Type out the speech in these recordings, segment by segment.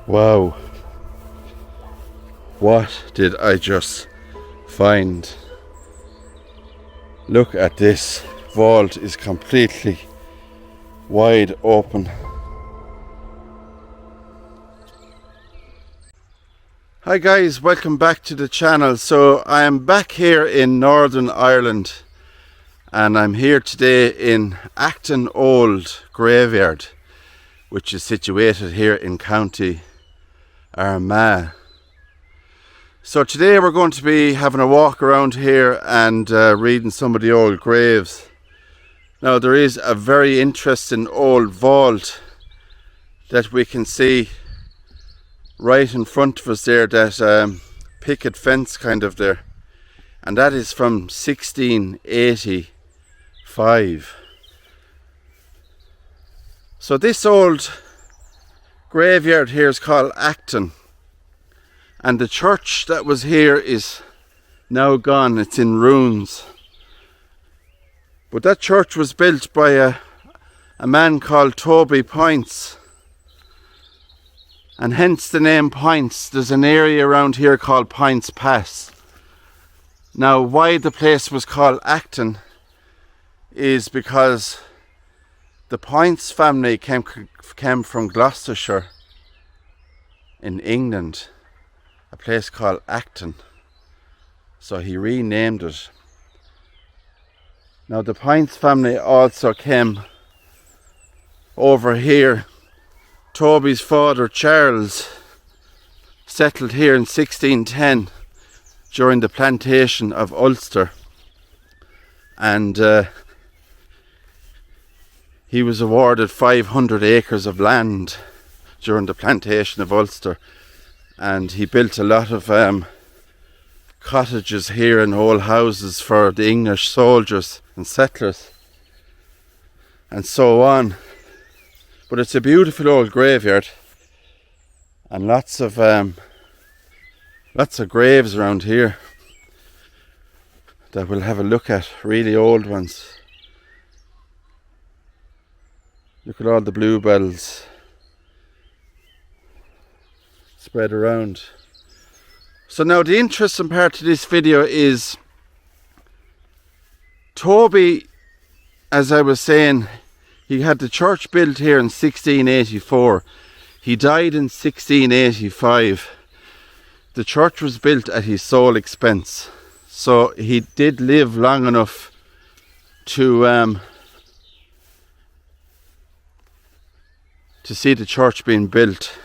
Wow, what did I just find? Look at this. Vault is completely wide open. Hi guys, welcome back to the channel. So I am back here in Northern Ireland and I'm here today in Acton Old Graveyard, which is situated here in County Armagh. So today we're going to be having a walk around here and reading some of the old graves. Now there is a very interesting old vault that we can see right in front of us there, that picket fence kind of there, and that is from 1685. So this old graveyard here is called Acton. And the church that was here is now gone, it's in ruins. But that church was built by a man called Toby Points. And hence the name Points. There's an area around here called Points Pass. Now why the place was called Acton is because the Points family came from Gloucestershire in England. A place called Acton, so he renamed it. Now the Points family also came over here. Toby's father Charles settled here in 1610 during the plantation of Ulster, and he was awarded 500 acres of land during the plantation of Ulster. And he built a lot of cottages here and old houses for the English soldiers and settlers and so on. But it's a beautiful old graveyard and lots of graves around here that we'll have a look at, really old ones. Look at all the bluebells spread around. So now the interesting part of this video is Toby, as I was saying, he had the church built here in 1684. He died in 1685. The church was built at his sole expense, so he did live long enough to see the church being built.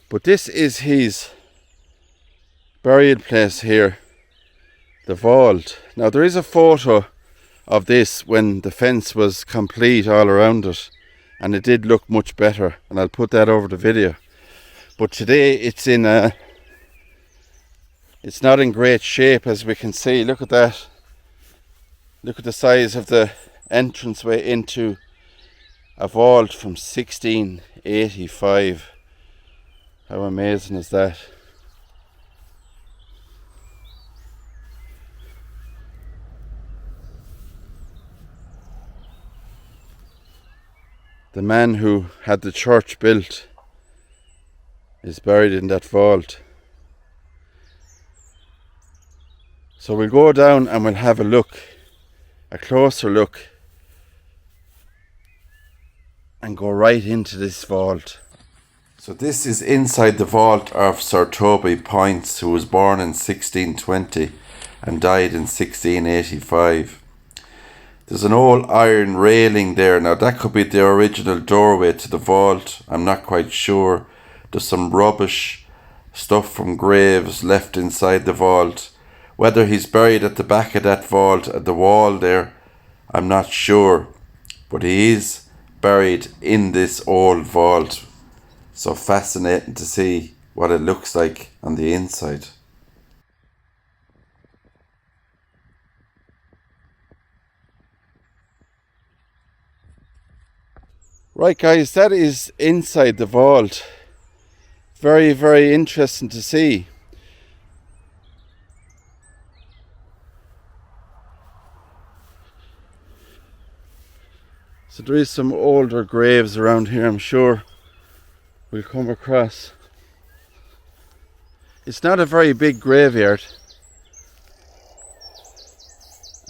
But this is his burial place here, the vault. Now there is a photo of this when the fence was complete all around it, and it did look much better, and I'll put that over the video. But today it's not in great shape, as we can see. Look at that. Look at the size of the entranceway into a vault from 1685. How amazing is that? The man who had the church built is buried in that vault. So we'll go down and we'll have a closer look, and go right into this vault. So this is inside the vault of Sir Toby Points, who was born in 1620 and died in 1685. There's an old iron railing there. Now that could be the original doorway to the vault. I'm not quite sure. There's some rubbish stuff from graves left inside the vault. Whether he's buried at the back of that vault, at the wall there, I'm not sure. But he is buried in this old vault. So fascinating to see what it looks like on the inside. Right guys, that is inside the vault. Very, very interesting to see. So there is some older graves around here, I'm sure we'll come across. It's not a very big graveyard.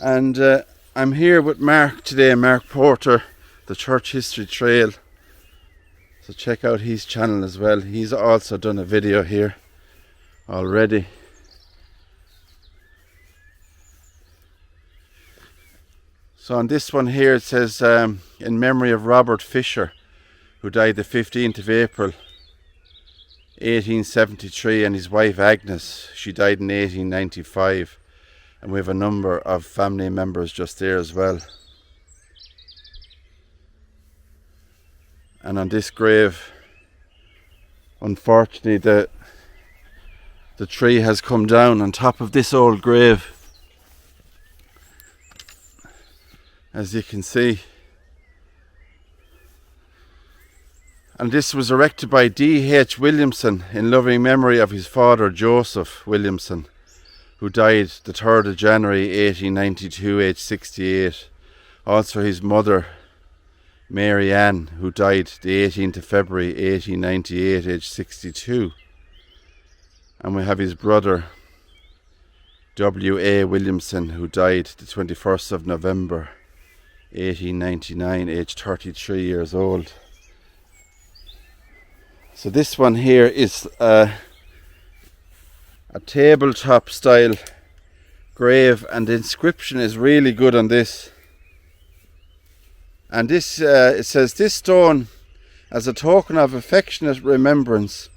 And I'm here with Mark today, Mark Porter, the Church History Trail. So check out his channel as well. He's also done a video here already. So on this one here it says in memory of Robert Fisher, who died the 15th of April 1873, and his wife Agnes, she died in 1895. And we have a number of family members just there as well. And on this grave, unfortunately, the tree has come down on top of this old grave, as you can see. And this was erected by D.H. Williamson in loving memory of his father Joseph Williamson, who died the 3rd of January 1892, aged 68. Also his mother, Mary Ann, who died the 18th of February 1898, aged 62. And we have his brother, W.A. Williamson, who died the 21st of November 1899, aged 33 years old. So this one here is a tabletop style grave, and the inscription is really good on this. And this it says, "This stone, as a token of affectionate remembrance,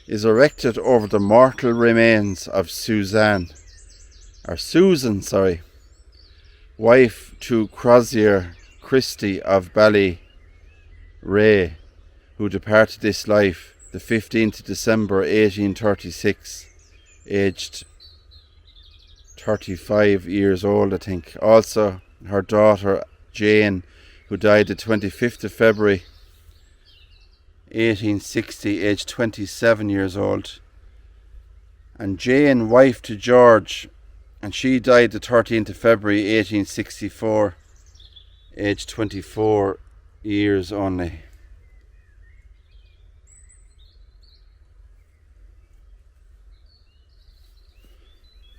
is erected over the mortal remains of Susan, wife to Crozier Christie of Ballyrea, who departed this life the 15th of December 1836, aged 35 years old, I think. Also her daughter Jane, who died the 25th of February 1860, aged 27 years old. And Jane, wife to George, and she died the 13th of February 1864, aged 24 years only.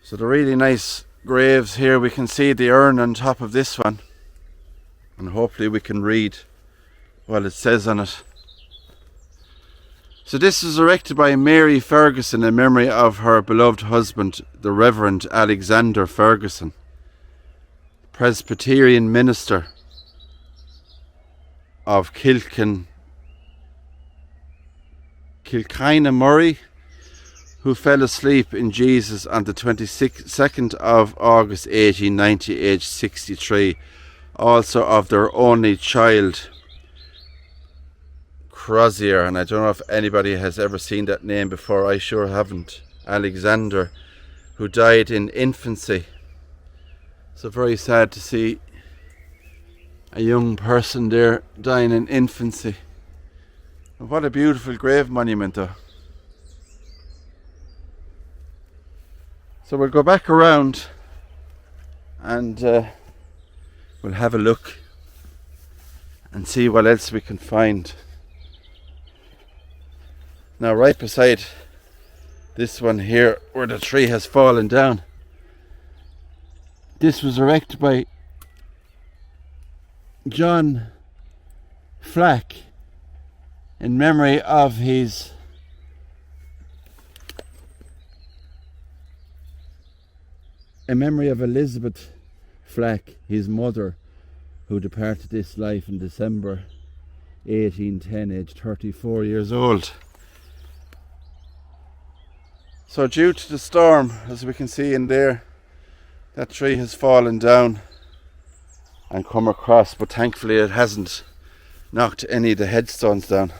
So the really nice graves here, we can see the urn on top of this one, and hopefully we can read what it says on it. So this was erected by Mary Ferguson in memory of her beloved husband, the Reverend Alexander Ferguson, Presbyterian minister of Kilkinamurray, who fell asleep in Jesus on the 22nd of August 1890, aged 63. Also of their only child, Crozier, and I don't know if anybody has ever seen that name before, I sure haven't, Alexander, who died in infancy. So very sad to see a young person there dying in infancy. And what a beautiful grave monument though. So we'll go back around and we'll have a look and see what else we can find. Now right beside this one here, where the tree has fallen down, this was erected by John Flack in memory of his Elizabeth Flack, his mother, who departed this life in December 1810, aged 34 years old. So due to the storm, as we can see in there, that tree has fallen down and come across, but thankfully it hasn't knocked any of the headstones down.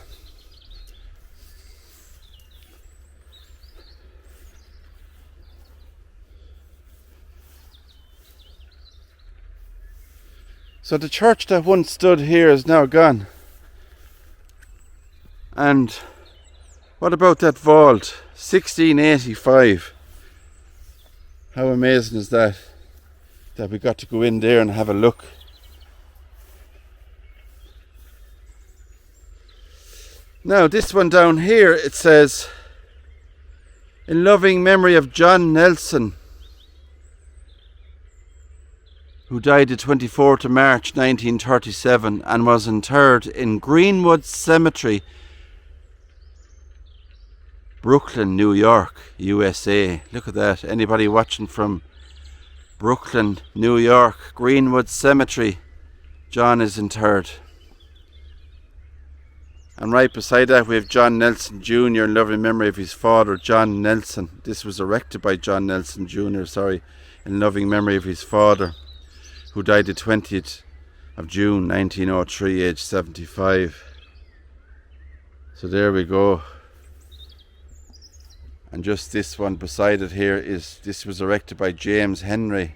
So the church that once stood here is now gone. And what about that vault? 1685. How amazing is that? That we got to go in there and have a look. Now this one down here, it says, in loving memory of John Nelson, who died the 24th of March 1937 and was interred in Greenwood Cemetery, Brooklyn, New York, USA. Look at that. Anybody watching from Brooklyn, New York, Greenwood Cemetery, John is interred. And right beside that we have John Nelson Jr. in loving memory of his father, John Nelson. This was erected by John Nelson Jr., in loving memory of his father, who died the 20th of June 1903, aged 75. So there we go. And just this one beside it here this was erected by James Henry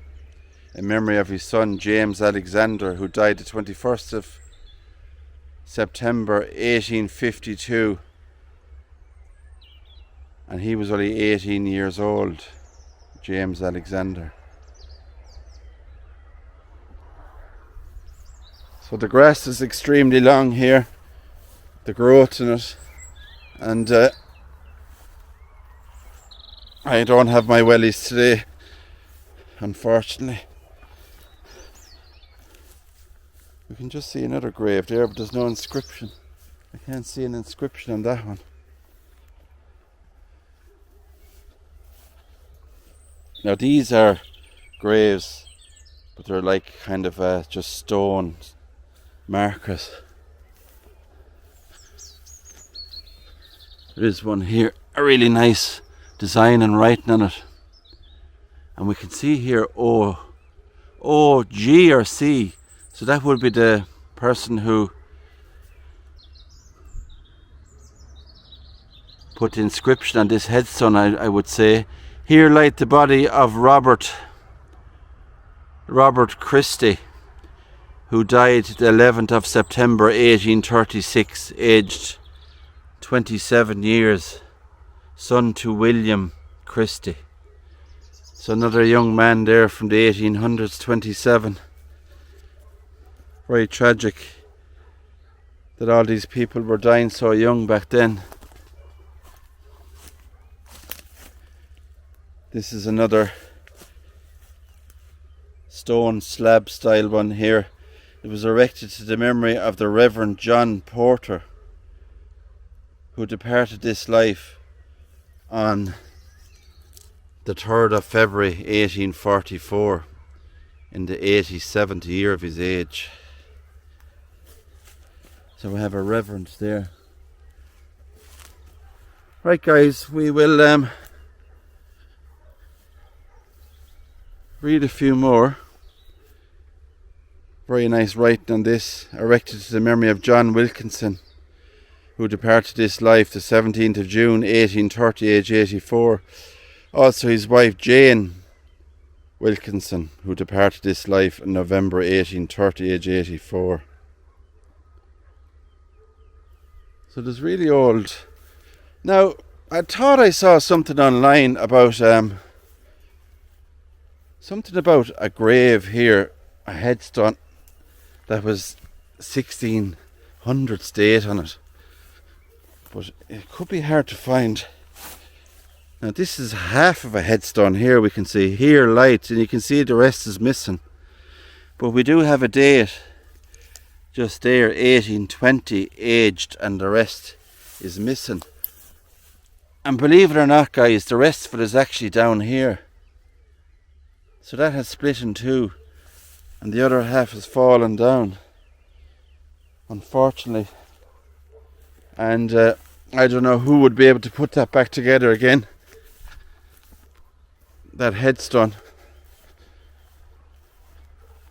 in memory of his son James Alexander, who died the 21st of September 1852, and he was only 18 years old, James Alexander. So the grass is extremely long here, the growth in it, and I don't have my wellies today, unfortunately. We can just see another grave there, but there's no inscription. I can't see an inscription on that one. Now these are graves, but they're like kind of just stone markers. There is one here, a really nice design and writing on it. And we can see here O, G or C. So that would be the person who put the inscription on this headstone, I would say. Here lies the body of Robert Christie, who died the 11th of September 1836, aged 27 years, son to William Christie. So another young man there from the 1800s, 27. Very tragic that all these people were dying so young back then. This is another stone slab style one here. It was erected to the memory of the Reverend John Porter, who departed this life on the 3rd of February 1844 in the 87th year of his age. So we have a reverence there. Right guys, we will read a few more. Very nice writing on this. Erected to the memory of John Wilkinson, who departed this life the 17th of June 1830, age 84. Also his wife Jane Wilkinson, who departed this life in November 1830, age 84. So there's really old. Now, I thought I saw something online about a grave here, a headstone that was 1600s date on it, but it could be hard to find. Now this is half of a headstone here. We can see here light, and you can see the rest is missing, but we do have a date just there, 1820 aged, and the rest is missing. And believe it or not guys, the rest of it is actually down here. So that has split in two, and the other half has fallen down, unfortunately. And I don't know who would be able to put that back together again, that headstone.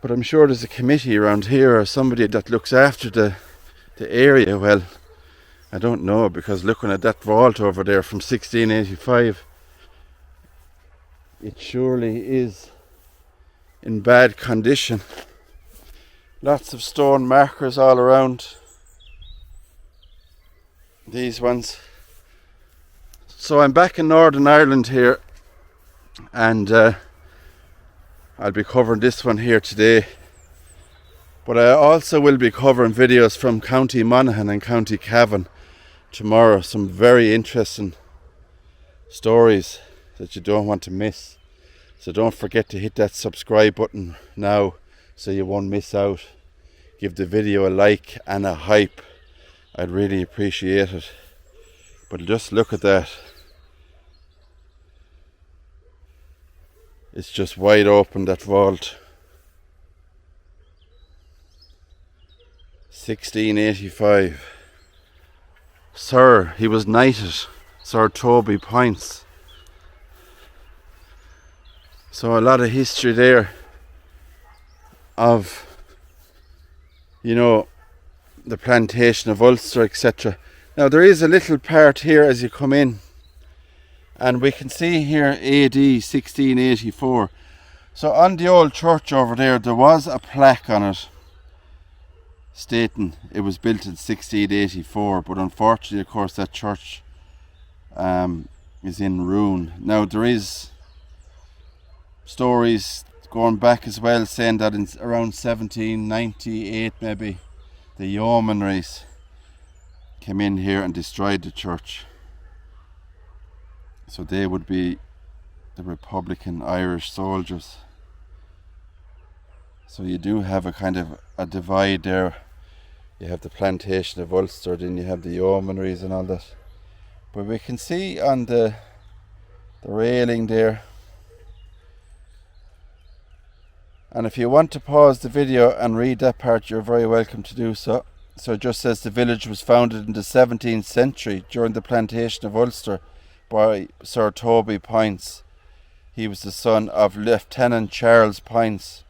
But I'm sure there's a committee around here, or somebody that looks after the area. Well, I don't know, because looking at that vault over there from 1685, it surely is in bad condition. Lots of stone markers all around these ones. So I'm back in Northern Ireland here, and I'll be covering this one here today, but I also will be covering videos from County Monaghan and County Cavan, tomorrow some very interesting stories that you don't want to miss. So don't forget to hit that subscribe button now so you won't miss out. Give the video a like and a hype. I'd really appreciate it. But just look at that. It's just wide open, that vault. 1685. Sir, he was knighted. Sir Toby Points. So a lot of history there of, you know, the plantation of Ulster, etc. Now there is a little part here as you come in, and we can see here AD 1684. So on the old church over there was a plaque on it stating it was built in 1684, but unfortunately, of course, that church is in ruin. Now there is stories going back as well saying that in around 1798 maybe the yeomanries came in here and destroyed the church. So they would be the Republican Irish soldiers. So you do have a kind of a divide there. You have the plantation of Ulster, then you have the yeomanries and all that. But we can see on the railing there. And if you want to pause the video and read that part, you're very welcome to do so. So it just says the village was founded in the 17th century during the plantation of Ulster by Sir Toby Points. He was the son of Lieutenant Charles Points,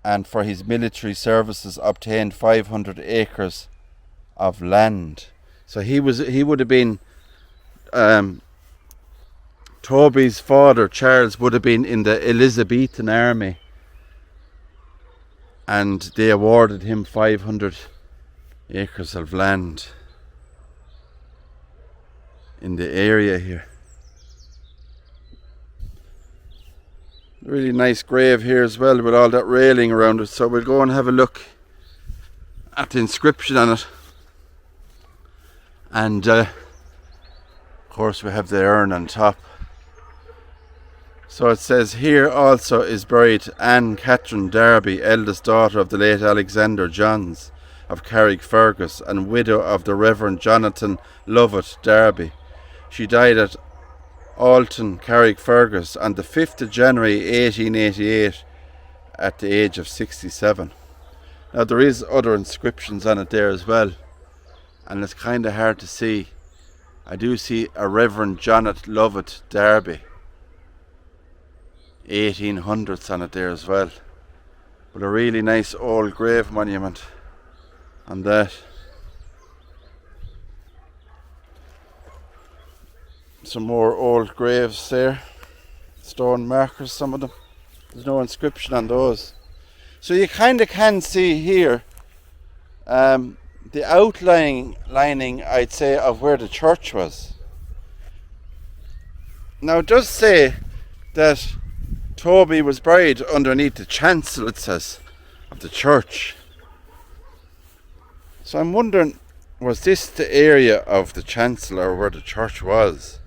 and for his military services obtained 500 acres of land. So he would have been Toby's father, Charles, would have been in the Elizabethan army, and they awarded him 500 acres of land in the area here. Really nice grave here as well with all that railing around it. So we'll go and have a look at the inscription on it. And of course we have the urn on top. So it says here also is buried Anne Catherine Darby, eldest daughter of the late Alexander Johns of Carrickfergus and widow of the Reverend Jonathan Lovett Darby. She died at Alton, Carrickfergus on the 5th of January 1888 at the age of 67. Now there is other inscriptions on it there as well, and it's kind of hard to see. I do see a Reverend Jonathan Lovett Darby, 1800s on it there as well, but a really nice old grave monument on that. Some more old graves there, stone markers, some of them. There's no inscription on those. So you kind of can see here the outlining, I'd say, of where the church was. Now it does say that Toby was buried underneath the chancel, it says, of the church. So I'm wondering, was this the area of the chancel or where the church was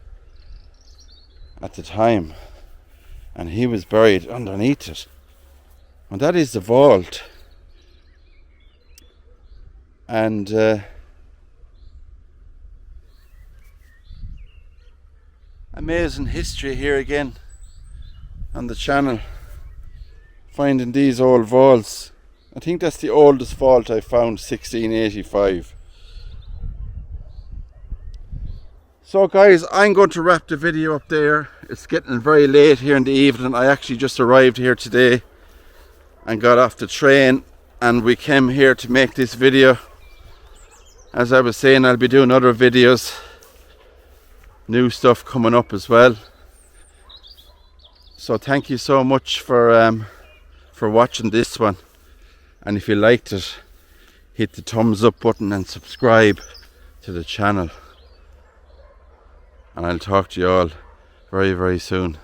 at the time, and he was buried underneath it? And that is the vault. And amazing history here again on the channel, finding these old vaults. I think that's the oldest vault I found, 1685. So guys, I'm going to wrap the video up there. It's getting very late here in the evening. I actually just arrived here today and got off the train, and we came here to make this video. As I was saying, I'll be doing other videos, new stuff coming up as well. So thank you so much for watching this one, and if you liked it, hit the thumbs up button and subscribe to the channel. And I'll talk to you all very, very soon.